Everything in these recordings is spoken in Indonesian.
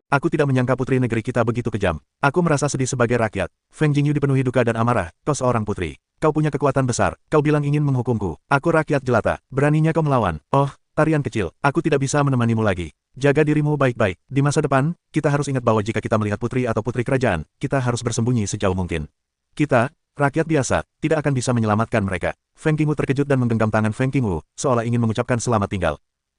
Aku tidak menyangka putri negeri kita begitu kejam. Aku merasa sedih sebagai rakyat. Feng Jingyu dipenuhi duka dan amarah. Kau seorang putri. Kau punya kekuatan besar. Kau bilang ingin menghukumku. Aku rakyat jelata. Beraninya kau melawan. Oh, tarian kecil. Aku tidak bisa menemanimu lagi. Jaga dirimu baik-baik. Di masa depan, kita harus ingat bahwa jika kita melihat putri atau putri kerajaan, kita harus bersembunyi sejauh mungkin. Kita, rakyat biasa, tidak akan bisa menyelamatkan mereka. Feng Qingwu terkejut dan menggenggam tangan Feng Qingwu, seolah ingin mengucapkan selamat tinggal.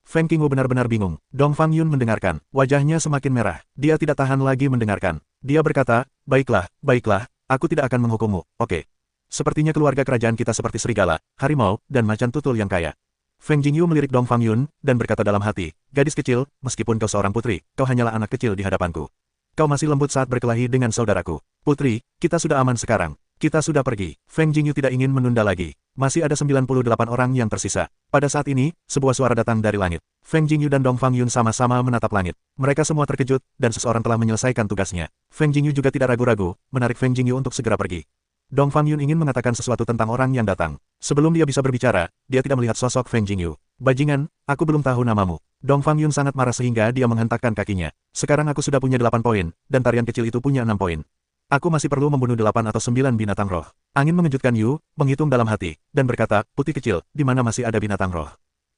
Feng Qingwu benar-benar bingung. Dong Fang Yun mendengarkan. Wajahnya semakin merah. Dia tidak tahan lagi mendengarkan. Dia berkata, baiklah, baiklah, aku tidak akan menghukummu, oke. Sepertinya keluarga kerajaan kita seperti serigala, harimau, dan macan tutul yang kaya. Feng Jingyu melirik Dong Fang Yun, dan berkata dalam hati, gadis kecil, meskipun kau seorang putri, kau hanyalah anak kecil di hadapanku. Kau masih lembut saat berkelahi dengan saudaraku. Putri, kita sudah aman sekarang. Kita sudah pergi. Feng Jingyu tidak ingin menunda lagi. Masih ada 98 orang yang tersisa. Pada saat ini, sebuah suara datang dari langit. Feng Jingyu dan Dong Fang Yun sama-sama menatap langit. Mereka semua terkejut, dan seseorang telah menyelesaikan tugasnya. Feng Jingyu juga tidak ragu-ragu, menarik Feng Jingyu untuk segera pergi. Dong Fang Yun ingin mengatakan sesuatu tentang orang yang datang. Sebelum dia bisa berbicara, dia tidak melihat sosok Feng Jingyu. Bajingan, aku belum tahu namamu. Dong Fang Yun sangat marah sehingga dia menghentakkan kakinya. Sekarang aku sudah punya 8 poin, dan tarian kecil itu punya 6 poin. Aku masih perlu membunuh 8 atau 9 binatang roh. Angin mengejutkan Yu, menghitung dalam hati, dan berkata, putih kecil, di mana masih ada binatang roh?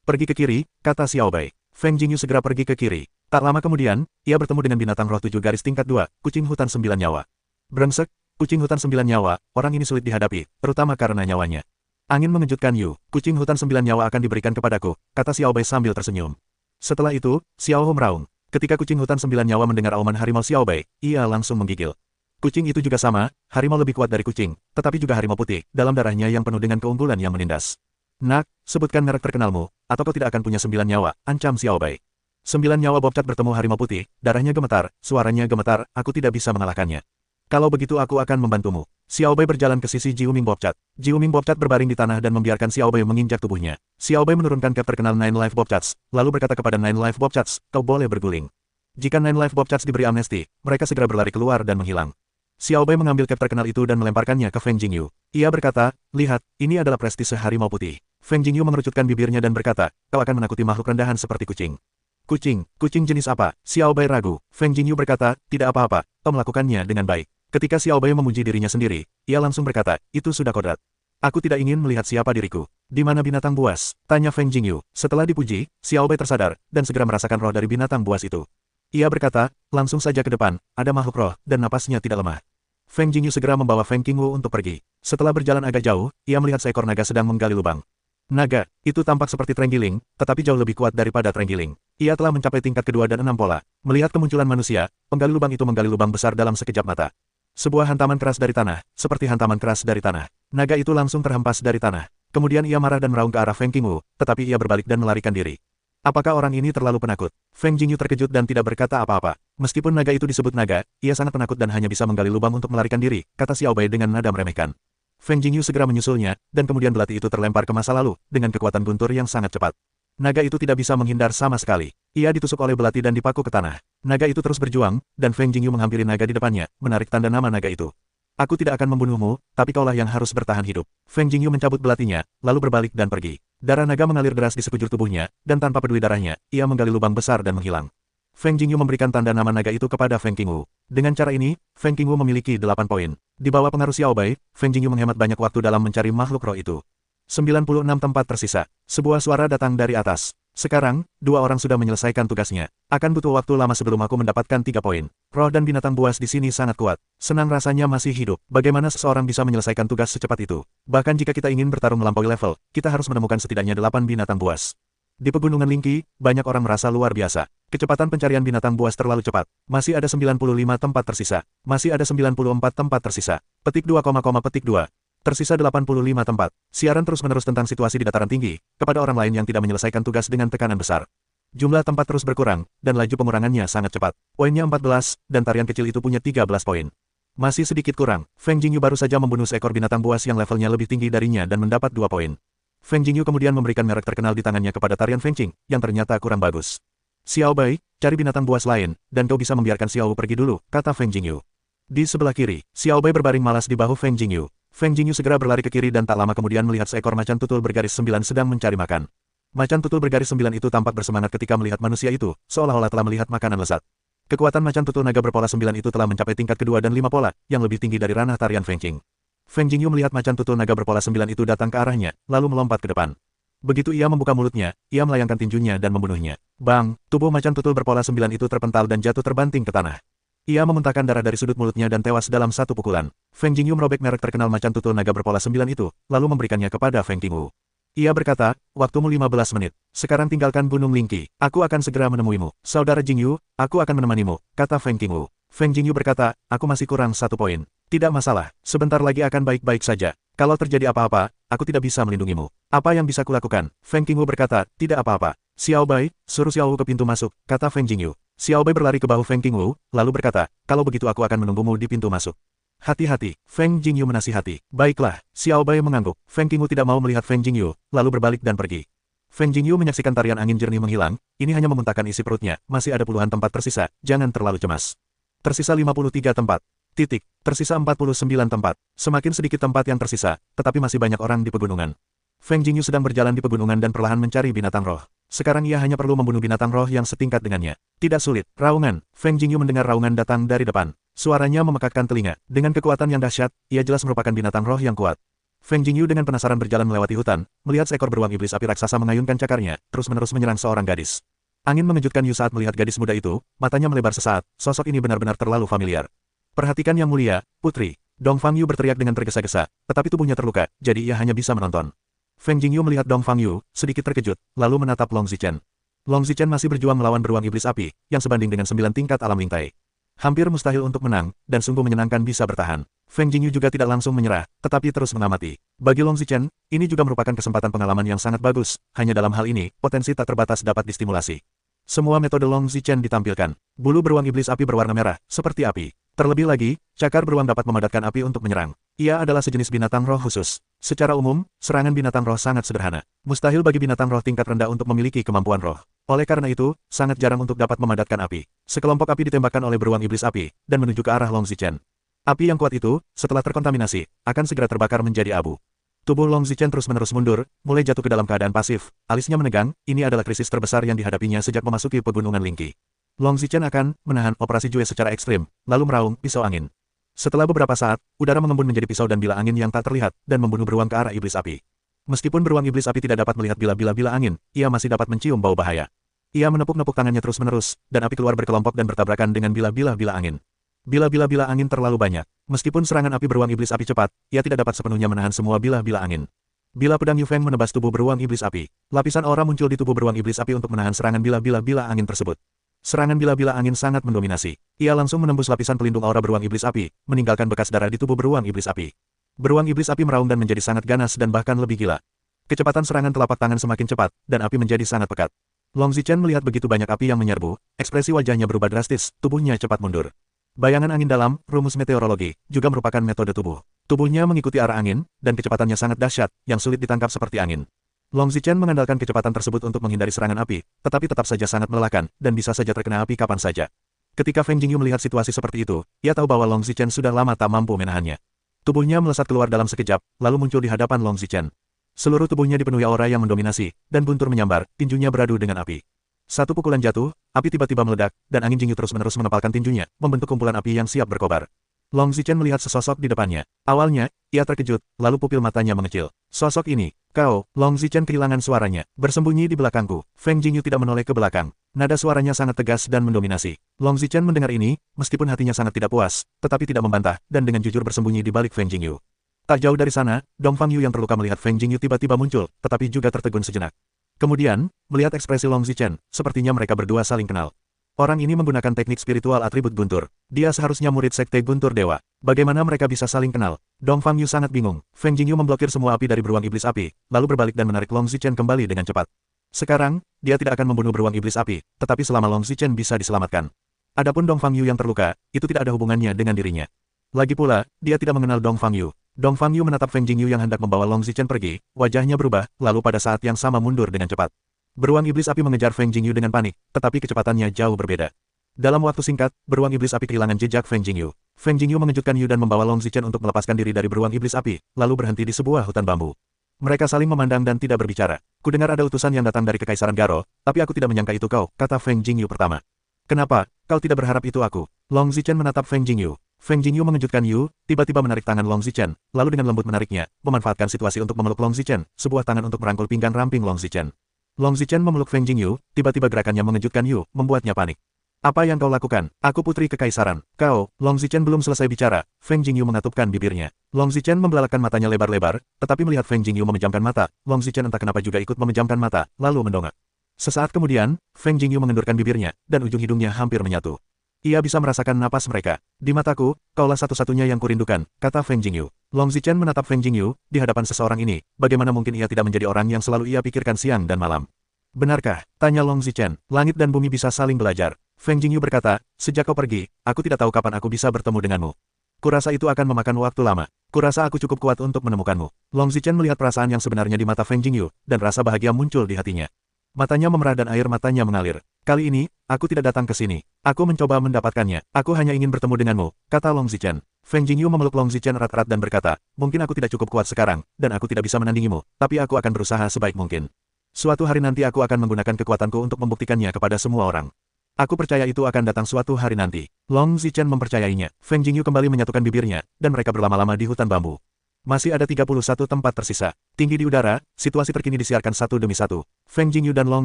Pergi ke kiri, kata Xiao Bai. Feng Jingyu segera pergi ke kiri. Tak lama kemudian, ia bertemu dengan binatang roh 7 garis tingkat 2, kucing hutan 9 nyawa. Brengsek, kucing hutan 9 nyawa, orang ini sulit dihadapi, terutama karena nyawanya. Angin mengejutkan Yu, kucing hutan 9 nyawa akan diberikan kepadaku, kata Xiao Bai sambil tersenyum. Setelah itu, Xiao Ho meraung. Ketika kucing hutan 9 nyawa mendengar auman harimau Xiao Bai, ia langsung menggigil. Kucing itu juga sama, harimau lebih kuat dari kucing, tetapi juga harimau putih, dalam darahnya yang penuh dengan keunggulan yang menindas. Nak, sebutkan merek terkenalmu, atau kau tidak akan punya 9 nyawa, ancam Xiao Bai. 9 nyawa bobcat bertemu harimau putih, darahnya gemetar, suaranya gemetar, aku tidak bisa mengalahkannya. Kalau begitu aku akan membantumu. Xiao Bai berjalan ke sisi Jiuming Bobcat. Jiuming Bobcat berbaring di tanah dan membiarkan Xiao Bai menginjak tubuhnya. Xiao Bai menurunkan cap terkenal Nine Life Bobcats, lalu berkata kepada Nine Life Bobcats, kau boleh berguling. Jika Nine Life Bobcats diberi amnesti, mereka segera berlari keluar dan menghilang. Xiao Bai mengambil cap terkenal itu dan melemparkannya ke Feng Jingyu. Ia berkata, lihat, ini adalah prestise harimau putih. Feng Jingyu mengerucutkan bibirnya dan berkata, kau akan menakuti makhluk rendahan seperti kucing. Kucing jenis apa? Xiao Bai ragu. Feng Jingyu berkata, tidak apa-apa, kau melakukannya dengan baik. Ketika Xiao Bai memuji dirinya sendiri, ia langsung berkata, itu sudah kodrat. Aku tidak ingin melihat siapa diriku. Di mana binatang buas? Tanya Feng Jingyu. Setelah dipuji, Xiao Bai tersadar, dan segera merasakan roh dari binatang buas itu. Ia berkata, langsung saja ke depan, ada makhluk roh, dan napasnya tidak lemah. Feng Jingyu segera membawa Feng Qingwu untuk pergi. Setelah berjalan agak jauh, ia melihat seekor naga sedang menggali lubang. Naga, itu tampak seperti terenggiling, tetapi jauh lebih kuat daripada terenggiling. Ia telah mencapai tingkat kedua dan 6 pola. Melihat kemunculan manusia, penggali lubang itu menggali lubang besar dalam sekejap mata. Sebuah hantaman keras dari tanah, seperti hantaman keras dari tanah. Naga itu langsung terhempas dari tanah. Kemudian ia marah dan meraung ke arah Feng Qingwu, tetapi ia berbalik dan melarikan diri. Apakah orang ini terlalu penakut? Feng Jingyu terkejut dan tidak berkata apa-apa. Meskipun naga itu disebut naga, ia sangat penakut dan hanya bisa menggali lubang untuk melarikan diri, kata Xiao Bai dengan nada meremehkan. Feng Jingyu segera menyusulnya, dan kemudian belati itu terlempar ke masa lalu, dengan kekuatan guntur yang sangat cepat. Naga itu tidak bisa menghindar sama sekali. Ia ditusuk oleh belati dan dipaku ke tanah. Naga itu terus berjuang, dan Feng Jingyu menghampiri naga di depannya, menarik tanda nama naga itu. Aku tidak akan membunuhmu, tapi kaulah yang harus bertahan hidup. Feng Jingyu mencabut belatinya, lalu berbalik dan pergi. Darah naga mengalir deras di sekujur tubuhnya, dan tanpa peduli darahnya, ia menggali lubang besar dan menghilang. Feng Jingyu memberikan tanda nama naga itu kepada Feng Qingwu. Dengan cara ini, Feng Qingwu memiliki 8 poin. Di bawah pengaruh Xiao Bai, Feng Jingyu menghemat banyak waktu dalam mencari makhluk roh itu. 96 tempat tersisa. Sebuah suara datang dari atas. Sekarang, 2 orang sudah menyelesaikan tugasnya. Akan butuh waktu lama sebelum aku mendapatkan 3 poin. Roh dan binatang buas di sini sangat kuat. Senang rasanya masih hidup. Bagaimana seseorang bisa menyelesaikan tugas secepat itu? Bahkan jika kita ingin bertarung melampaui level, kita harus menemukan setidaknya 8 binatang buas. Di pegunungan Lingqi, banyak orang merasa luar biasa. Kecepatan pencarian binatang buas terlalu cepat. Masih ada 95 tempat tersisa. Masih ada 94 tempat tersisa. Petik 2, petik 2. Tersisa 85 tempat. Siaran terus-menerus tentang situasi di dataran tinggi, kepada orang lain yang tidak menyelesaikan tugas dengan tekanan besar. Jumlah tempat terus berkurang, dan laju pengurangannya sangat cepat. Poinnya 14, dan tarian kecil itu punya 13 poin. Masih sedikit kurang. Feng Jingyu baru saja membunuh seekor binatang buas yang levelnya lebih tinggi darinya dan mendapat 2 poin. Feng Jingyu kemudian memberikan merek terkenal di tangannya kepada tarian Feng Qing, yang ternyata kurang bagus. Xiao Bai, cari binatang buas lain, dan kau bisa membiarkan Xiao pergi dulu, kata Feng Jingyu. Di sebelah kiri, Xiao Bai berbaring malas di bahu Feng Jingyu. Feng Jingyu segera berlari ke kiri dan tak lama kemudian melihat seekor macan tutul bergaris 9 sedang mencari makan. Macan tutul bergaris 9 itu tampak bersemangat ketika melihat manusia itu, seolah-olah telah melihat makanan lezat. Kekuatan macan tutul naga berpola 9 itu telah mencapai tingkat kedua dan 5 pola, yang lebih tinggi dari ranah tarian Feng Jing. Feng Jingyu melihat macan tutul naga berpola 9 itu datang ke arahnya, lalu melompat ke depan. Begitu ia membuka mulutnya, ia melayangkan tinjunya dan membunuhnya. Bang! Tubuh macan tutul berpola 9 itu terpental dan jatuh terbanting ke tanah. Ia memuntahkan darah dari sudut mulutnya dan tewas dalam satu pukulan. Feng Jingyu merobek merek terkenal macan tutul naga berpola 9 itu, lalu memberikannya kepada Feng Qingwu. Ia berkata, waktumu 15 menit. Sekarang tinggalkan Gunung Lingqi. Aku akan segera menemuimu. Saudara Jingyu, aku akan menemanimu, kata Feng Qingwu. Feng Jingyu berkata, aku masih kurang 1 poin. Tidak masalah, sebentar lagi akan baik-baik saja. Kalau terjadi apa-apa, aku tidak bisa melindungimu. Apa yang bisa kulakukan? Feng Qingwu berkata, tidak apa-apa. Xiao Bai, suruh Xiao Wu ke pintu masuk, kata Feng Jingyu. Xiao Bai berlari ke bahu Feng Qingwu, lalu berkata, kalau begitu aku akan menunggumu di pintu masuk. Hati-hati, Feng Jingyu menasihati. Baiklah, Xiao Bai mengangguk. Feng Qingwu tidak mau melihat Feng Jingyu, lalu berbalik dan pergi. Feng Jingyu menyaksikan tarian angin jernih menghilang, ini hanya memuntahkan isi perutnya, masih ada puluhan tempat tersisa, jangan terlalu cemas. Tersisa 53 tempat. Titik, tersisa 49 tempat. Semakin sedikit tempat yang tersisa, tetapi masih banyak orang di pegunungan. Feng Jingyu sedang berjalan di pegunungan dan perlahan mencari binatang roh. Sekarang ia hanya perlu membunuh binatang roh yang setingkat dengannya. Tidak sulit, raungan. Feng Jingyu mendengar raungan datang dari depan. Suaranya memekakkan telinga. Dengan kekuatan yang dahsyat, ia jelas merupakan binatang roh yang kuat. Feng Jingyu dengan penasaran berjalan melewati hutan, melihat seekor beruang iblis api raksasa mengayunkan cakarnya, terus-menerus menyerang seorang gadis. Angin mengejutkan Yu saat melihat gadis muda itu, matanya melebar sesaat, sosok ini benar-benar terlalu familiar. Perhatikan yang mulia, putri. Dongfang Yu berteriak dengan tergesa-gesa, tetapi tubuhnya terluka, jadi ia hanya bisa menonton. Feng Jingyu melihat Dongfang Yu, sedikit terkejut, lalu menatap Long Zichen. Long Zichen masih berjuang melawan beruang iblis api, yang sebanding dengan 9 tingkat alam lintai. Hampir mustahil untuk menang, dan sungguh menyenangkan bisa bertahan. Feng Jingyu juga tidak langsung menyerah, tetapi terus mengamati. Bagi Long Zichen, ini juga merupakan kesempatan pengalaman yang sangat bagus, hanya dalam hal ini, potensi tak terbatas dapat distimulasi. Semua metode Long Zichen ditampilkan. Bulu beruang iblis api berwarna merah, seperti api. Terlebih lagi, cakar beruang dapat memadamkan api untuk menyerang. Ia adalah sejenis binatang roh khusus. Secara umum, serangan binatang roh sangat sederhana. Mustahil bagi binatang roh tingkat rendah untuk memiliki kemampuan roh. Oleh karena itu, sangat jarang untuk dapat memadamkan api. Sekelompok api ditembakkan oleh beruang iblis api, dan menuju ke arah Long Zichen. Api yang kuat itu, setelah terkontaminasi, akan segera terbakar menjadi abu. Tubuh Long Zichen terus-menerus mundur, mulai jatuh ke dalam keadaan pasif. Alisnya menegang, ini adalah krisis terbesar yang dihadapinya sejak memasuki pegunungan Lingqi. Long Zichen akan menahan operasi Jue secara ekstrim, lalu meraung pisau angin. Setelah beberapa saat, udara mengembun menjadi pisau dan bila angin yang tak terlihat, dan membunuh beruang ke arah iblis api. Meskipun beruang iblis api tidak dapat melihat bila angin, ia masih dapat mencium bau bahaya. Ia menepuk-nepuk tangannya terus-menerus, dan api keluar berkelompok dan bertabrakan dengan bila angin. Bila angin terlalu banyak. Meskipun serangan api beruang iblis api cepat, ia tidak dapat sepenuhnya menahan semua bila angin. Bila pedang Yu Feng menebas tubuh beruang iblis api, lapisan aura muncul di tubuh beruang iblis api untuk menahan serangan bila angin tersebut. Serangan bila angin sangat mendominasi. Ia langsung menembus lapisan pelindung aura beruang iblis api, meninggalkan bekas darah di tubuh beruang iblis api. Beruang iblis api meraung dan menjadi sangat ganas dan bahkan lebih gila. Kecepatan serangan telapak tangan semakin cepat, dan api menjadi sangat pekat. Long Zichen melihat begitu banyak api yang menyerbu, ekspresi wajahnya berubah drastis, tubuhnya cepat mundur. Bayangan angin dalam, rumus meteorologi, juga merupakan metode tubuh. Tubuhnya mengikuti arah angin, dan kecepatannya sangat dahsyat, yang sulit ditangkap seperti angin. Long Zichen mengandalkan kecepatan tersebut untuk menghindari serangan api, tetapi tetap saja sangat melelahkan, dan bisa saja terkena api kapan saja. Ketika Feng Jingyu melihat situasi seperti itu, ia tahu bahwa Long Zichen sudah lama tak mampu menahannya. Tubuhnya melesat keluar dalam sekejap, lalu muncul di hadapan Long Zichen. Seluruh tubuhnya dipenuhi aura yang mendominasi, dan buntur menyambar, tinjunya beradu dengan api. Satu pukulan jatuh, api tiba-tiba meledak, dan angin Jingyu terus-menerus menepalkan tinjunya, membentuk kumpulan api yang siap berkobar. Long Zichen melihat sesosok di depannya. Awalnya, ia terkejut, lalu pupil matanya mengecil. Sosok ini, kau, Long Zichen kehilangan suaranya, bersembunyi di belakangku. Feng Jingyu tidak menoleh ke belakang. Nada suaranya sangat tegas dan mendominasi. Long Zichen mendengar ini, meskipun hatinya sangat tidak puas, tetapi tidak membantah, dan dengan jujur bersembunyi di balik Feng Jingyu. Tak jauh dari sana, Dongfang Yu yang terluka melihat Feng Jingyu tiba-tiba muncul, tetapi juga tertegun sejenak. Kemudian, melihat ekspresi Long Zichen, sepertinya mereka berdua saling kenal. Orang ini menggunakan teknik spiritual atribut guntur. Dia seharusnya murid sekte guntur dewa. Bagaimana mereka bisa saling kenal? Dongfang Yu sangat bingung. Feng Jingyu memblokir semua api dari beruang iblis api, lalu berbalik dan menarik Long Zichen kembali dengan cepat. Sekarang, dia tidak akan membunuh beruang iblis api, tetapi selama Long Zichen bisa diselamatkan. Adapun Dongfang Yu yang terluka, itu tidak ada hubungannya dengan dirinya. Lagi pula, dia tidak mengenal Dongfang Yu. Dongfang Yu menatap Feng Jingyu yang hendak membawa Long Zichen pergi, wajahnya berubah, lalu pada saat yang sama mundur dengan cepat. Beruang iblis api mengejar Feng Jingyu dengan panik, tetapi kecepatannya jauh berbeda. Dalam waktu singkat, beruang iblis api kehilangan jejak Feng Jingyu. Feng Jingyu mengejutkan Yu dan membawa Long Zichen untuk melepaskan diri dari beruang iblis api, lalu berhenti di sebuah hutan bambu. Mereka saling memandang dan tidak berbicara. Kudengar ada utusan yang datang dari Kekaisaran Garo, tapi aku tidak menyangka itu kau, kata Feng Jingyu pertama. Kenapa, kau tidak berharap itu aku? Long Zichen menatap Feng Jingyu. Feng Jingyu mengejutkan Yu, tiba-tiba menarik tangan Long Zichen, lalu dengan lembut menariknya, memanfaatkan situasi untuk memeluk Long Zichen, sebuah tangan untuk merangkul pinggang ramping Long Zichen. Long Zichen memeluk Feng Jingyu, tiba-tiba gerakannya mengejutkan Yu, membuatnya panik. Apa yang kau lakukan? Aku putri kekaisaran. Kau, Long Zichen belum selesai bicara, Feng Jingyu mengatupkan bibirnya. Long Zichen membelalakkan matanya lebar-lebar, tetapi melihat Feng Jingyu memejamkan mata, Long Zichen entah kenapa juga ikut memejamkan mata, lalu mendongak. Sesaat kemudian, Feng Jingyu mengendurkan bibirnya, dan ujung hidungnya hampir menyatu. Ia bisa merasakan napas mereka. Di mataku, kaulah satu-satunya yang kurindukan, kata Feng Jingyu. Long Zichen menatap Feng Jingyu, di hadapan seseorang ini, bagaimana mungkin ia tidak menjadi orang yang selalu ia pikirkan siang dan malam. Benarkah? Tanya Long Zichen. Langit dan bumi bisa saling belajar. Feng Jingyu berkata, sejak kau pergi, aku tidak tahu kapan aku bisa bertemu denganmu. Kurasa itu akan memakan waktu lama. Kurasa aku cukup kuat untuk menemukanmu. Long Zichen melihat perasaan yang sebenarnya di mata Feng Jingyu, dan rasa bahagia muncul di hatinya. Matanya memerah dan air matanya mengalir. Kali ini, aku tidak datang ke sini. Aku mencoba mendapatkannya. Aku hanya ingin bertemu denganmu, kata Long Zichen. Feng Jingyu memeluk Long Zichen erat-erat dan berkata, mungkin aku tidak cukup kuat sekarang, dan aku tidak bisa menandingimu, tapi aku akan berusaha sebaik mungkin. Suatu hari nanti aku akan menggunakan kekuatanku untuk membuktikannya kepada semua orang. Aku percaya itu akan datang suatu hari nanti. Long Zichen mempercayainya. Feng Jingyu kembali menyatukan bibirnya, dan mereka berlama-lama di hutan bambu. Masih ada 31 tempat tersisa. Tinggi di udara, situasi terkini disiarkan satu demi satu. Feng Jingyu dan Long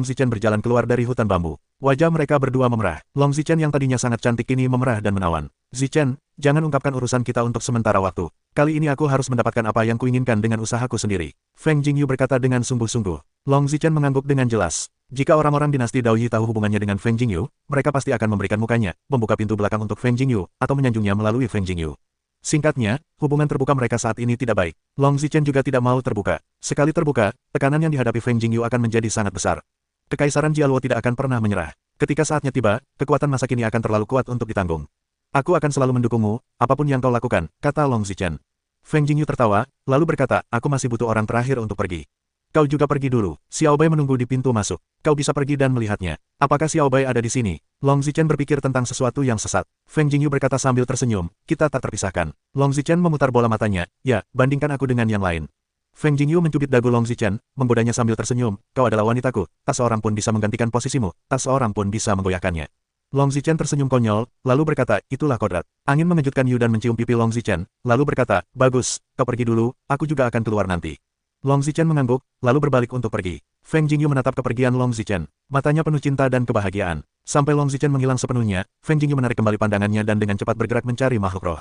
Zichen berjalan keluar dari hutan bambu. Wajah mereka berdua memerah. Long Zichen yang tadinya sangat cantik kini memerah dan menawan. Zichen, jangan ungkapkan urusan kita untuk sementara waktu. Kali ini aku harus mendapatkan apa yang kuinginkan dengan usahaku sendiri. Feng Jingyu berkata dengan sungguh-sungguh. Long Zichen mengangguk dengan jelas. Jika orang-orang dinasti Daoyi tahu hubungannya dengan Feng Jingyu, mereka pasti akan memberikan mukanya, membuka pintu belakang untuk Feng Jingyu, atau menyanjungnya melalui Feng Jingyu. Singkatnya, hubungan terbuka mereka saat ini tidak baik. Long Zichen juga tidak mau terbuka. Sekali terbuka, tekanan yang dihadapi Feng Jingyu akan menjadi sangat besar. Kekaisaran Jialuo tidak akan pernah menyerah. Ketika saatnya tiba, kekuatan masa kini akan terlalu kuat untuk ditanggung. Aku akan selalu mendukungmu, apapun yang kau lakukan, kata Long Zichen. Feng Jingyu tertawa, lalu berkata, aku masih butuh orang terakhir untuk pergi. Kau juga pergi dulu. Xiao Bai menunggu di pintu masuk. Kau bisa pergi dan melihatnya. Apakah Xiao Bai ada di sini? Long Zichen berpikir tentang sesuatu yang sesat. Feng Jingyu berkata sambil tersenyum, kita tak terpisahkan. Long Zichen memutar bola matanya, ya, bandingkan aku dengan yang lain. Feng Jingyu mencubit dagu Long Zichen, menggodanya sambil tersenyum, kau adalah wanitaku, tak seorang pun bisa menggantikan posisimu, tak seorang pun bisa menggoyahkannya. Long Zichen tersenyum konyol, lalu berkata, itulah kodrat. Angin mengejutkan Yu dan mencium pipi Long Zichen, lalu berkata, bagus, kau pergi dulu, aku juga akan keluar nanti. Long Zichen mengangguk, lalu berbalik untuk pergi. Feng Jingyu menatap kepergian Long Zichen. Matanya penuh cinta dan kebahagiaan. Sampai Long Zichen menghilang sepenuhnya, Feng Jingyu menarik kembali pandangannya dan dengan cepat bergerak mencari makhluk roh.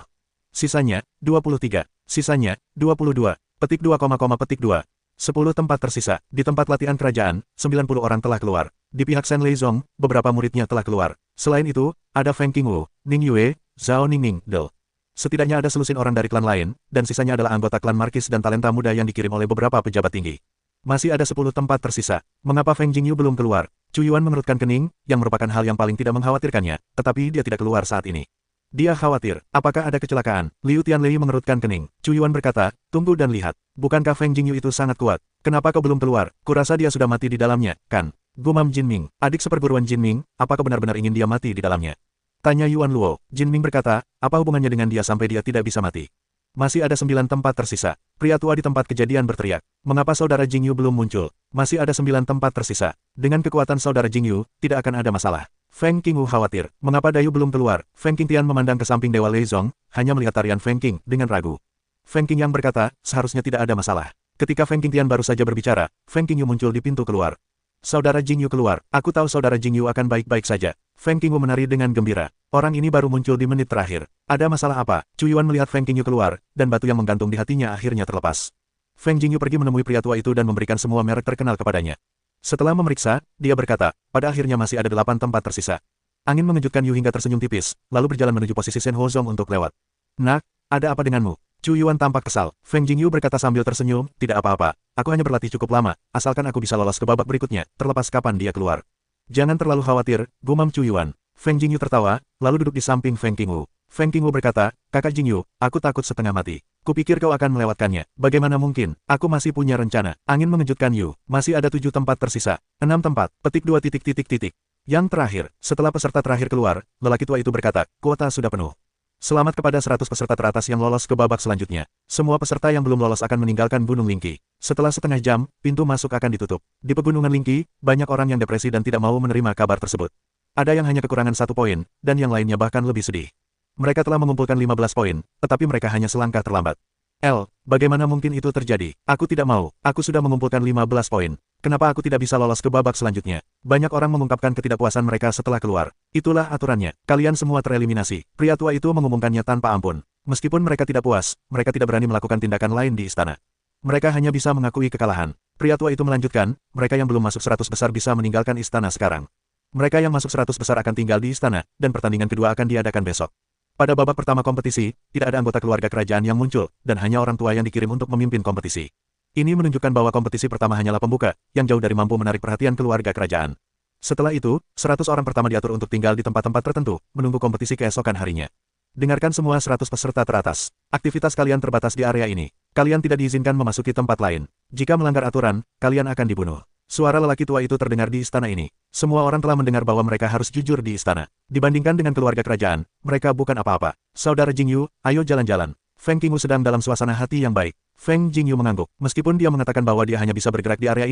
Sisanya, 23. Sisanya, 22. Petik 2, petik 2. 10 tempat tersisa. Di tempat latihan kerajaan, 90 orang telah keluar. Di pihak Shen Leizong, beberapa muridnya telah keluar. Selain itu, ada Feng Qingwu, Ning Yue, Zhao Ningning, Del. Setidaknya ada selusin orang dari klan lain, dan sisanya adalah anggota klan Markis dan talenta muda yang dikirim oleh beberapa pejabat tinggi. Masih ada 10 tempat tersisa. Mengapa Feng Jingyu belum keluar? Chu Yuan mengerutkan kening, yang merupakan hal yang paling tidak mengkhawatirkannya, tetapi dia tidak keluar saat ini. Dia khawatir, apakah ada kecelakaan? Liu Tianlei mengerutkan kening. Chu Yuan berkata, tunggu dan lihat. Bukankah Feng Jingyu itu sangat kuat? Kenapa kau belum keluar? Kurasa dia sudah mati di dalamnya, kan? Gumam Jinming, adik seperguruan Jinming, apakah benar-benar ingin dia mati di dalamnya? Tanya Yuan Luo. Jinming berkata, apa hubungannya dengan dia sampai dia tidak bisa mati? Masih ada 9 tempat tersisa. Pria tua di tempat kejadian berteriak. Mengapa saudara Jingyu belum muncul? Masih ada 9 tempat tersisa. Dengan kekuatan saudara Jingyu, tidak akan ada masalah. Feng Qingwu khawatir. Mengapa Dayu belum keluar? Feng Qingtian memandang ke samping Dewa Leizong, hanya melihat tarian Feng Qing dengan ragu. Feng Qingyang berkata, seharusnya tidak ada masalah. Ketika Feng Qingtian baru saja berbicara, Feng Qingyu muncul di pintu keluar. Saudara Jingyu keluar. Aku tahu saudara Jingyu akan baik-baik saja. Feng Qingyu menari dengan gembira. Orang ini baru muncul di menit terakhir. Ada masalah apa? Chu Yuan melihat Feng Qingyu keluar, dan batu yang menggantung di hatinya akhirnya terlepas. Feng Jingyu pergi menemui pria tua itu dan memberikan semua merek terkenal kepadanya. Setelah memeriksa, dia berkata, pada akhirnya masih ada 8 tempat tersisa. Angin mengejutkan Yu hingga tersenyum tipis, lalu berjalan menuju posisi Shen Hozong untuk lewat. Nak, ada apa denganmu? Chu Yuan tampak kesal. Feng Jingyu berkata sambil tersenyum, tidak apa-apa. Aku hanya berlatih cukup lama, asalkan aku bisa lolos ke babak berikutnya, terlepas kapan dia keluar. Jangan terlalu khawatir, gumam Chu Yuan. Feng Jingyu tertawa, lalu duduk di samping Feng Qingwu. Feng Qingwu berkata, kakak Jingyu, aku takut setengah mati. Kupikir kau akan melewatkannya. Bagaimana mungkin? Aku masih punya rencana. Angin mengejutkan Yu. Masih ada 7 tempat tersisa. 6 tempat. Petik 2 titik titik titik. Yang terakhir, setelah peserta terakhir keluar, lelaki tua itu berkata, kuota sudah penuh. Selamat kepada 100 peserta teratas yang lolos ke babak selanjutnya. Semua peserta yang belum lolos akan meninggalkan Gunung Lingqi. Setelah setengah jam, pintu masuk akan ditutup. Di Pegunungan Lingqi, banyak orang yang depresi dan tidak mau menerima kabar tersebut. Ada yang hanya kekurangan 1 poin, dan yang lainnya bahkan lebih sedih. Mereka telah mengumpulkan 15 poin, tetapi mereka hanya selangkah terlambat. Bagaimana mungkin itu terjadi? Aku tidak mau, aku sudah mengumpulkan 15 poin. Kenapa aku tidak bisa lolos ke babak selanjutnya? Banyak orang mengungkapkan ketidakpuasan mereka setelah keluar. Itulah aturannya, kalian semua tereliminasi. Pria tua itu mengumumkannya tanpa ampun. Meskipun mereka tidak puas, mereka tidak berani melakukan tindakan lain di istana. Mereka hanya bisa mengakui kekalahan. Pria tua itu melanjutkan, mereka yang belum masuk 100 besar bisa meninggalkan istana sekarang. Mereka yang masuk 100 besar akan tinggal di istana, dan pertandingan kedua akan diadakan besok. Pada babak pertama kompetisi, tidak ada anggota keluarga kerajaan yang muncul, dan hanya orang tua yang dikirim untuk memimpin kompetisi. Ini menunjukkan bahwa kompetisi pertama hanyalah pembuka, yang jauh dari mampu menarik perhatian keluarga kerajaan. Setelah itu, 100 orang pertama diatur untuk tinggal di tempat-tempat tertentu, menunggu kompetisi keesokan harinya. Dengarkan semua 100 peserta teratas. Aktivitas kalian terbatas di area ini. Kalian tidak diizinkan memasuki tempat lain. Jika melanggar aturan, kalian akan dibunuh. Suara lelaki tua itu terdengar di istana ini. Semua orang telah mendengar bahwa mereka harus jujur di istana. Dibandingkan dengan keluarga kerajaan, mereka bukan apa-apa. Saudara Jingyu, ayo jalan-jalan. Feng Qingwu sedang dalam suasana hati yang baik. Feng Jingyu mengangguk. Meskipun dia mengatakan bahwa dia hanya bisa bergerak di area